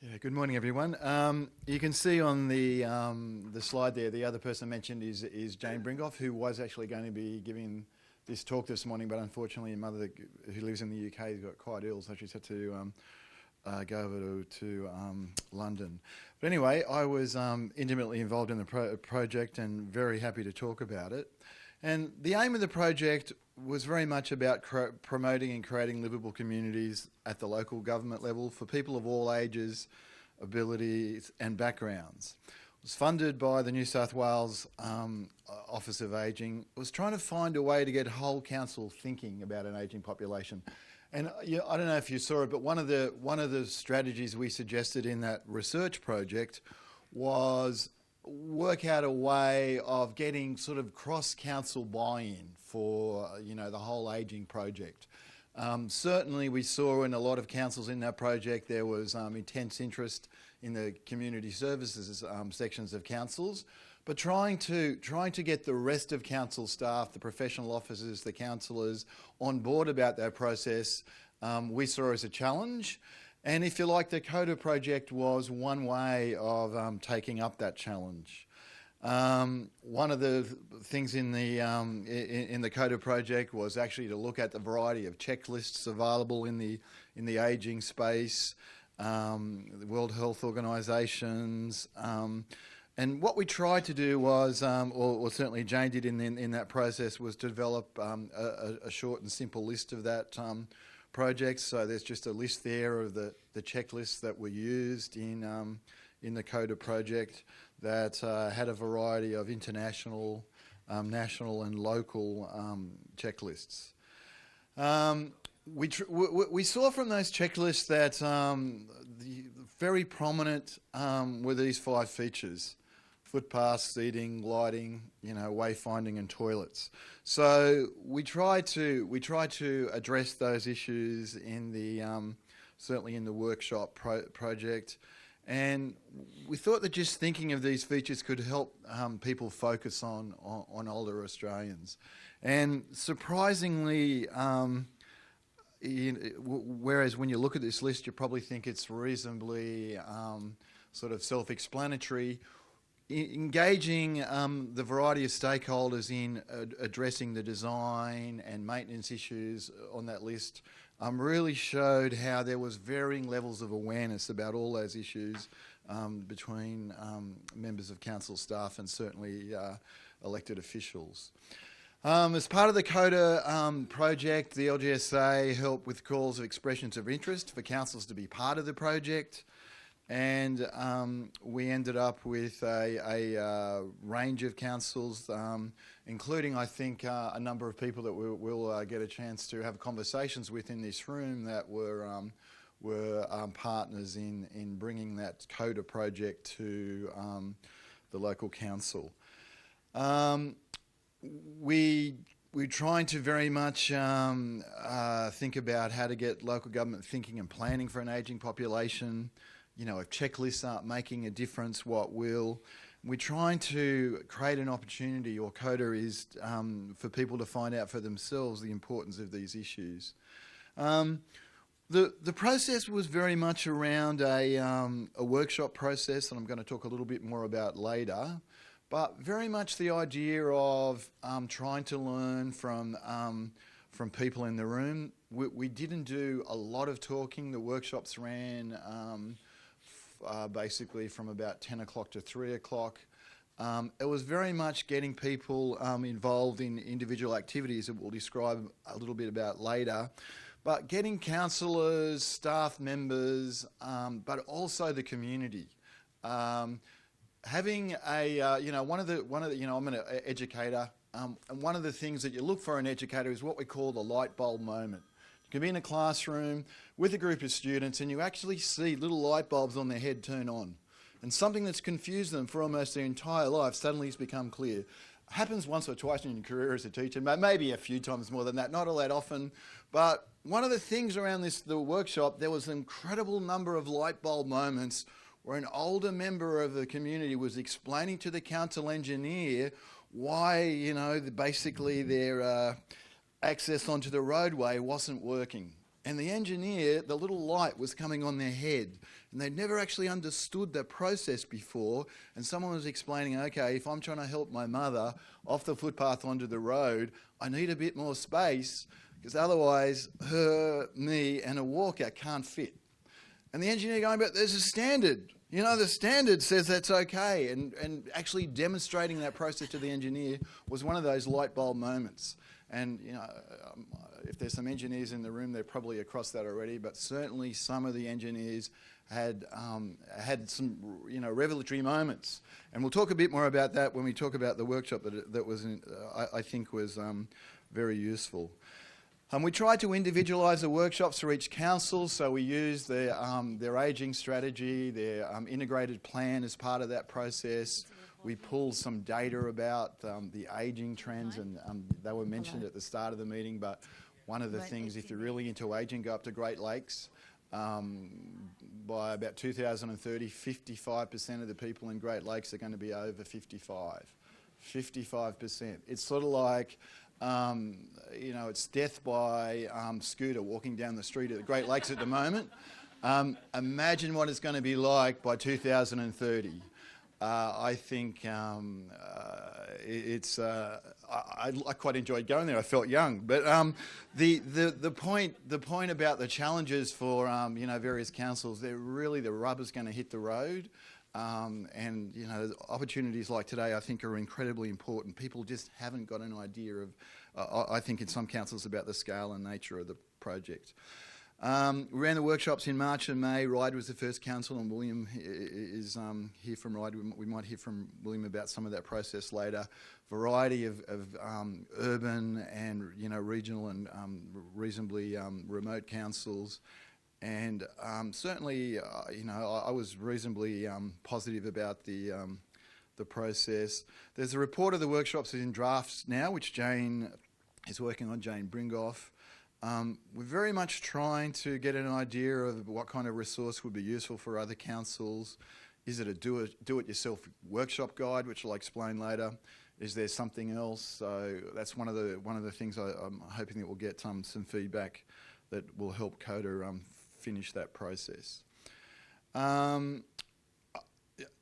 Yeah, good morning, everyone. You can see on the slide there, the other person mentioned is Jane Brinkoff, who was actually going to be giving this talk this morning, but unfortunately, her mother, who lives in the UK, got quite ill, so she's had to go over to London. But anyway, I was intimately involved in the project and very happy to talk about it. And the aim of the project was very much about promoting and creating livable communities at the local government level for people of all ages, abilities and backgrounds. It was funded by the New South Wales Office of Ageing. It was trying to find a way to get whole council thinking about an ageing population. And I don't know if you saw it, but one of the strategies we suggested in that research project was work out a way of getting sort of cross-council buy-in for the whole ageing project. Certainly we saw in a lot of councils in that project there was intense interest in the community services sections of councils, but trying to get the rest of council staff, the professional officers, the councillors on board about that process, we saw as a challenge. And if you like, the CODA project was one way of taking up that challenge. One of the things in the CODA project was actually to look at the variety of checklists available in the ageing space, the World Health Organisations, and what we tried to do was, or certainly Jane did in that process, was to develop a short and simple list of that projects. So there's just a list there of the checklists that were used in the CODA project that had a variety of international, national and local checklists. We saw from those checklists that the very prominent were these 5 features: footpaths, seating, lighting, wayfinding and toilets. So we tried to address those issues in the certainly in the workshop project, and we thought that just thinking of these features could help people focus on older Australians. And surprisingly, whereas when you look at this list, you probably think it's reasonably sort of self-explanatory, engaging the variety of stakeholders in addressing the design and maintenance issues on that list really showed how there was varying levels of awareness about all those issues between members of council staff and certainly elected officials. As part of the CODA project, the LGSA helped with calls of expressions of interest for councils to be part of the project. And we ended up with a range of councils, including, I think, a number of people that we'll get a chance to have conversations with in this room that were partners in bringing that CODA project to the local council. We're trying to very much think about how to get local government thinking and planning for an ageing population. If checklists aren't making a difference, what will? We're trying to create an opportunity, or CODA is, for people to find out for themselves the importance of these issues. The process was very much around a workshop process that I'm going to talk a little bit more about later, but very much the idea of trying to learn from people in the room. We didn't do a lot of talking. The workshops ran basically from about 10 o'clock to 3 o'clock. It was very much getting people involved in individual activities that we'll describe a little bit about later, but getting councillors, staff members, but also the community. Having a, I'm an educator, and one of the things that you look for in an educator is what we call the light bulb moment. You can be in a classroom with a group of students and you actually see little light bulbs on their head turn on. And something that's confused them for almost their entire life suddenly has become clear. Happens once or twice in your career as a teacher, maybe a few times more than that, not all that often. But one of the things around the workshop, there was an incredible number of light bulb moments where an older member of the community was explaining to the council engineer why, basically their access onto the roadway wasn't working. And the engineer, the little light was coming on their head, and they'd never actually understood that process before. And someone was explaining, okay, if I'm trying to help my mother off the footpath onto the road, I need a bit more space, because otherwise her, me, and a walker can't fit. And the engineer going, but there's a standard. You know, the standard says that's okay. And actually demonstrating that process to the engineer was one of those light bulb moments. And, you know, if there's some engineers in the room, they're probably across that already, but certainly some of the engineers had some, you know, revelatory moments. And we'll talk a bit more about that when we talk about the workshop that was, I think, was very useful. We tried to individualise the workshops for each council, so we used their ageing strategy, their integrated plan as part of that process. We pulled some data about the ageing trends, and they were mentioned at the start of the meeting, but one of the things, if you're really into ageing, go up to Great Lakes. By about 2030, 55% of the people in Great Lakes are going to be over 55. 55%. It's sort of like, you know, it's death by scooter walking down the street at the Great Lakes at the moment. Imagine what it's going to be like by 2030. I think I quite enjoyed going there. I felt young, but the point about the challenges for you know, various councils, they're really, the rubber's going to hit the road. And, you know, opportunities like today I think are incredibly important. People just haven't got an idea of, I think in some councils, about the scale and nature of the project. We ran the workshops in March and May. Ryde was the first council, and William is here from Ryde. We might hear from William about some of that process later. Variety of urban and, you know, regional and reasonably remote councils. And certainly, you know, I was reasonably positive about the process. There's a report of the workshops in drafts now, which Jane is working on, Jane Bringoff. We're very much trying to get an idea of what kind of resource would be useful for other councils. Is it a do-it-yourself workshop guide, which I'll explain later? Is there something else? So that's one of the things I'm hoping that we'll get some feedback that will help CODA finish that process. One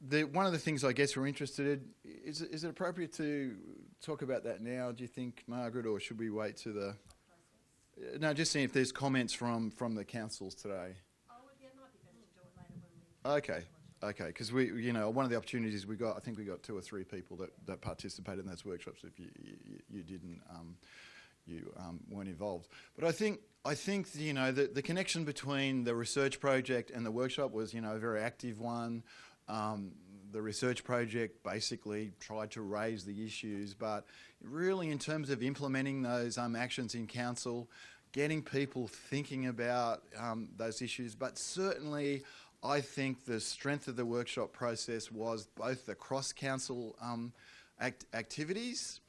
of the things I guess we're interested in, is it appropriate to talk about that now, do you think, Margaret, or should we wait to the... No, just seeing if there's comments from the councils today. Oh, yeah, it might be better to do it later when we... Okay, because we, you know, one of the opportunities we got, I think we got 2 or 3 people that participated in those workshops. If you didn't, you weren't involved. But I think you know, the connection between the research project and the workshop was, you know, a very active one. The research project basically tried to raise the issues, but really in terms of implementing those actions in council, getting people thinking about those issues, but certainly I think the strength of the workshop process was both the cross-council activities,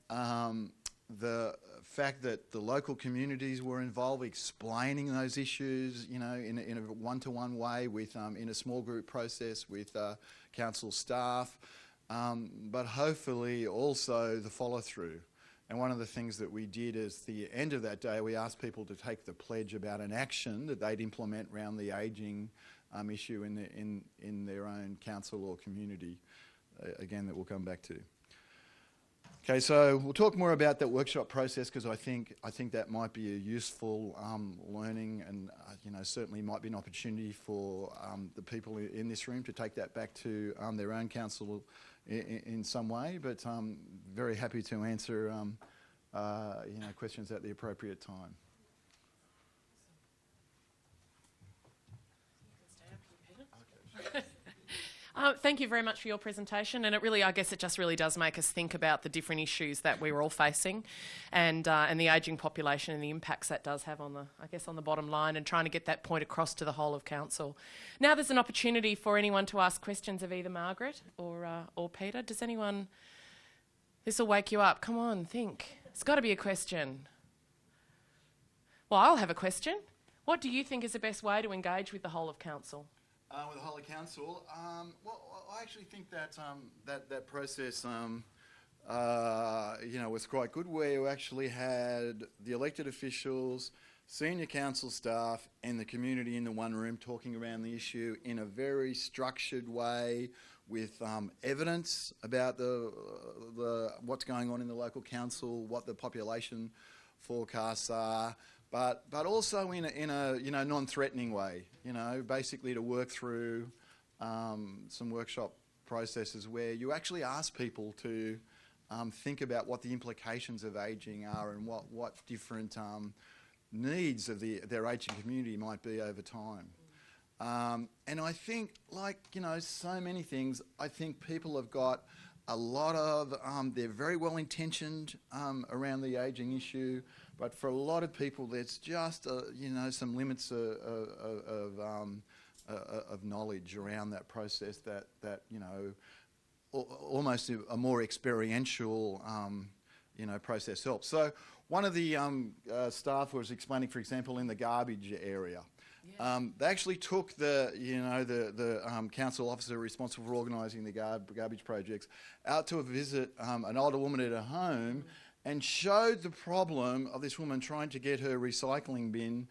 the fact that the local communities were involved, explaining those issues, you know, in a one-to-one way with in a small group process with council staff, but hopefully also the follow-through. And one of the things that we did is, the end of that day, we asked people to take the pledge about an action that they'd implement around the ageing issue in their own council or community. Again, that we'll come back to. Okay, so we'll talk more about that workshop process, because I think that might be a useful learning, and you know, certainly might be an opportunity for the people in this room to take that back to their own council in some way. But I'm very happy to answer you know, questions at the appropriate time. Thank you very much for your presentation, and I guess it just really does make us think about the different issues that we were all facing, and the ageing population and the impacts that does have on the bottom line, and trying to get that point across to the whole of council. Now there's an opportunity for anyone to ask questions of either Margaret or Peter. Does anyone? This will wake you up. Come on, think. It's got to be a question. Well, I'll have a question. What do you think is the best way to engage with the whole of council? With the whole of council, well, I actually think that that process, you know, was quite good. Where you actually had the elected officials, senior council staff and the community in the one room talking around the issue in a very structured way with evidence about the what's going on in the local council, what the population forecasts are, but also in a non-threatening way. Basically to work through some workshop processes where you actually ask people to think about what the implications of ageing are and what different needs of their ageing community might be over time. And I think, like, so many things, I think people have got a lot of, they're very well intentioned around the ageing issue, but for a lot of people there's just, some limits of knowledge around that process that almost a more experiential, process helps. So one of the staff was explaining, for example, in the garbage area, they actually took the council officer responsible for organising the garbage projects out to a visit an older woman at her home and showed the problem of this woman trying to get her recycling bin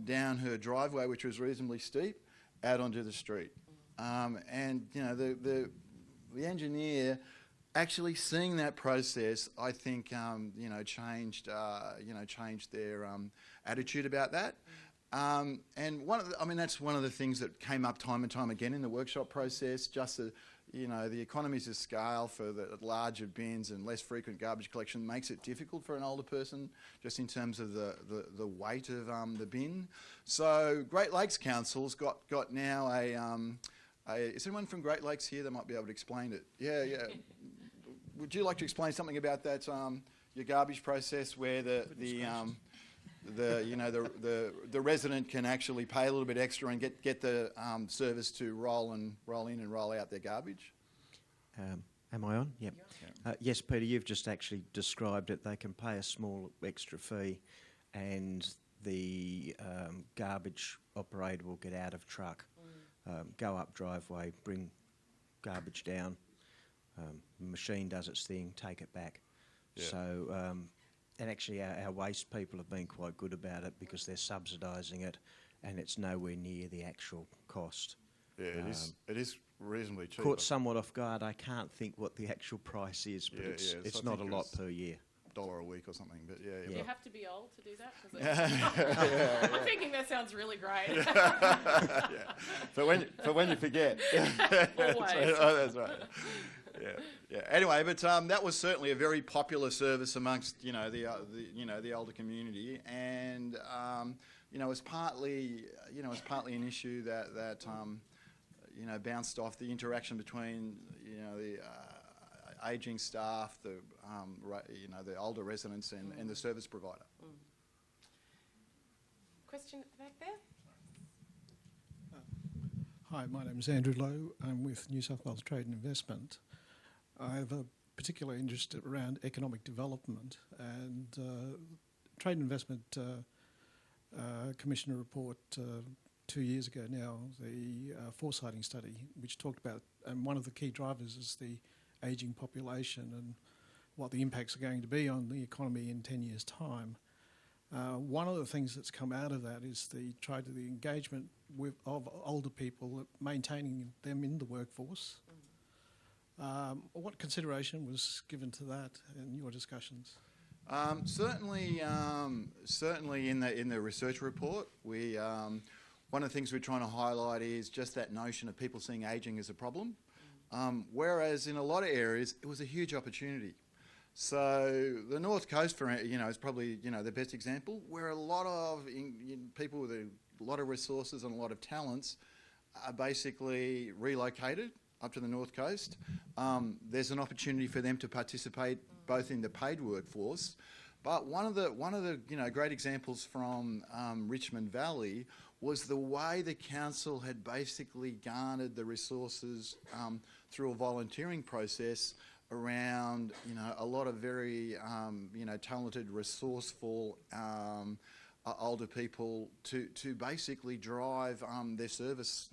down her driveway, which was reasonably steep, out onto the street. And the engineer actually seeing that process, I think, changed their attitude about that. And that's one of the things that came up time and time again in the workshop process. Just the economies of scale for the larger bins and less frequent garbage collection makes it difficult for an older person, just in terms of the weight of the bin. So Great Lakes Council's got now is anyone from Great Lakes here that might be able to explain it? Yeah. Would you like to explain something about that, your garbage process, where the resident can actually pay a little bit extra and get the service to roll in and roll out their garbage? Am I on? Yep. Yes, Peter, you've just actually described it. They can pay a small extra fee and the garbage operator will get out of truck, go up driveway, bring garbage down, the machine does its thing, take it back. Yeah. So, and actually our waste people have been quite good about it because they're subsidising it and it's nowhere near the actual cost. Yeah, it is reasonably cheap. Caught somewhat off guard. I can't think what the actual price is, but it's not a lot per year. $1 a week or something, but yeah. Do you have to be old to do that? I'm thinking that sounds really great. For when you forget. Always. That's right. Yeah. Anyway, but that was certainly a very popular service amongst the older community, and it was partly an issue that bounced off the interaction between the ageing staff, the older residents, and the service provider. Question at the back there. Hi, my name is Andrew Lowe. I'm with New South Wales Trade and Investment. I have a particular interest around economic development, and Trade and Investment Commissioner report 2 years ago now, the foresighting study, which talked about, and one of the key drivers is the ageing population and what the impacts are going to be on the economy in 10 years' time. One of the things that's come out of that is the engagement of older people, maintaining them in the workforce. What consideration was given to that in your discussions? Certainly in the research report, we one of the things we're trying to highlight is just that notion of people seeing ageing as a problem, whereas in a lot of areas it was a huge opportunity. So the North Coast, is probably the best example, where a lot of people with a lot of resources and a lot of talents are basically relocated up to the North Coast. There's an opportunity for them to participate both in the paid workforce, but one of the great examples from Richmond Valley was the way the council had basically garnered the resources through a volunteering process around a lot of very talented, resourceful older people to basically drive their services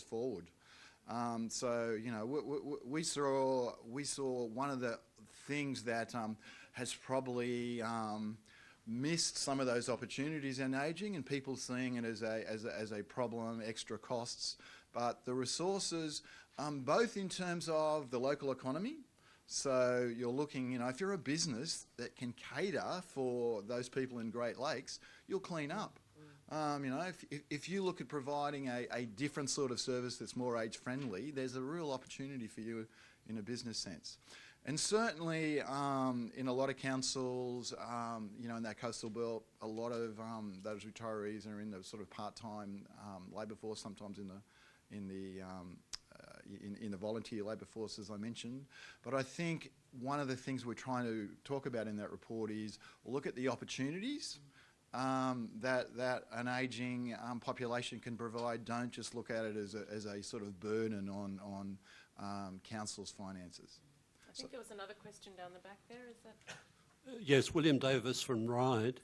forward. So we saw one of the things that has probably missed some of those opportunities in ageing, and people seeing it as a problem, extra costs. But the resources, both in terms of the local economy, so you're looking, you know, if you're a business that can cater for those people in Great Lakes, you'll clean up. You know, if you look at providing a different sort of service that's more age friendly, there's a real opportunity for you in a business sense. And certainly in a lot of councils, you know, in that coastal belt, a lot of those retirees are in the sort of part-time labour force, sometimes in the volunteer labour force, as I mentioned. But I think one of the things we're trying to talk about in that report is look at the opportunities that an ageing population can provide. Don't just look at it as a sort of burden on council's finances. I think there was another question down the back there. Is that? Yes, William Davis from Ryde.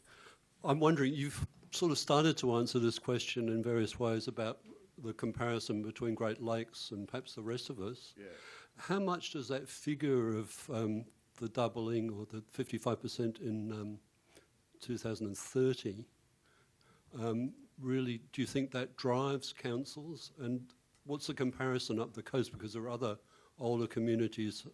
I'm wondering, you've sort of started to answer this question in various ways about the comparison between Great Lakes and perhaps the rest of us. Yeah. How much does that figure of the doubling or the 55% in 2030 really, do you think that drives councils? And what's the comparison up the coast? Because there are other older communities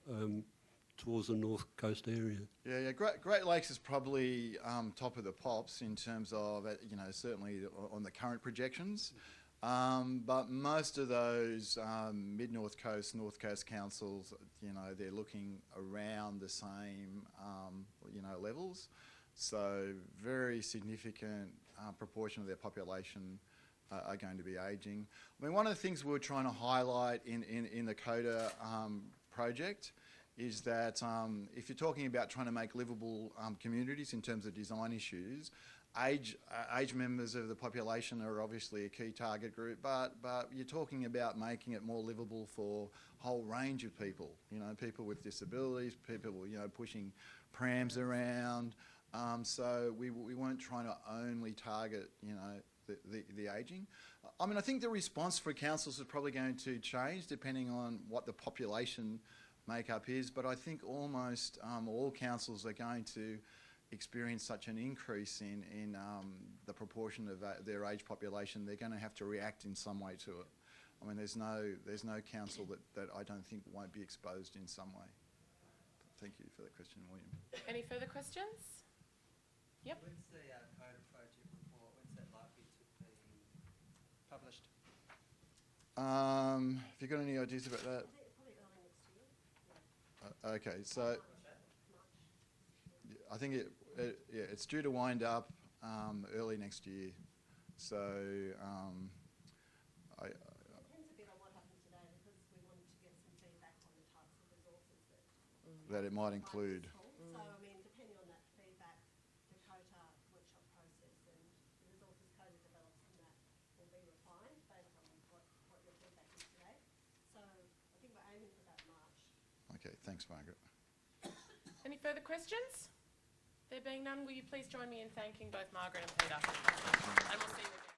towards the North Coast area. Yeah. Great Lakes is probably top of the pops in terms of, you know, certainly on the current projections. But most of those mid-North Coast, North Coast councils, you know, they're looking around the same, you know, levels. So very significant proportion of their population are going to be ageing. I mean, one of the things we were trying to highlight in the CODA project is that if you're talking about trying to make livable communities in terms of design issues, age members of the population are obviously a key target group, but you're talking about making it more livable for a whole range of people. You know, people with disabilities, people, you know, pushing prams around. So we weren't trying to only target, you know, the ageing. I mean, I think the response for councils is probably going to change depending on what the population makeup is, but I think almost all councils are going to experience such an increase in the proportion of their age population. They're going to have to react in some way to it. I mean, there's no council that I don't think won't be exposed in some way. Thank you for that question, William. Any further questions? Yep. When's the CODA project report? When's that likely to be published? Have you got any ideas about that? Probably early next year. Okay, so I think it's due to wind up early next year. So It depends a bit on what happened today because we wanted to get some feedback on the types of resources that it might include. So, I mean, depending on that feedback, the COTA workshop process and the resources COTA develops from that will be refined based on what your feedback is today. So I think we're aiming for that March. Okay, thanks, Margaret. Any further questions? There being none, will you please join me in thanking both Margaret and Peter? And we'll see you again.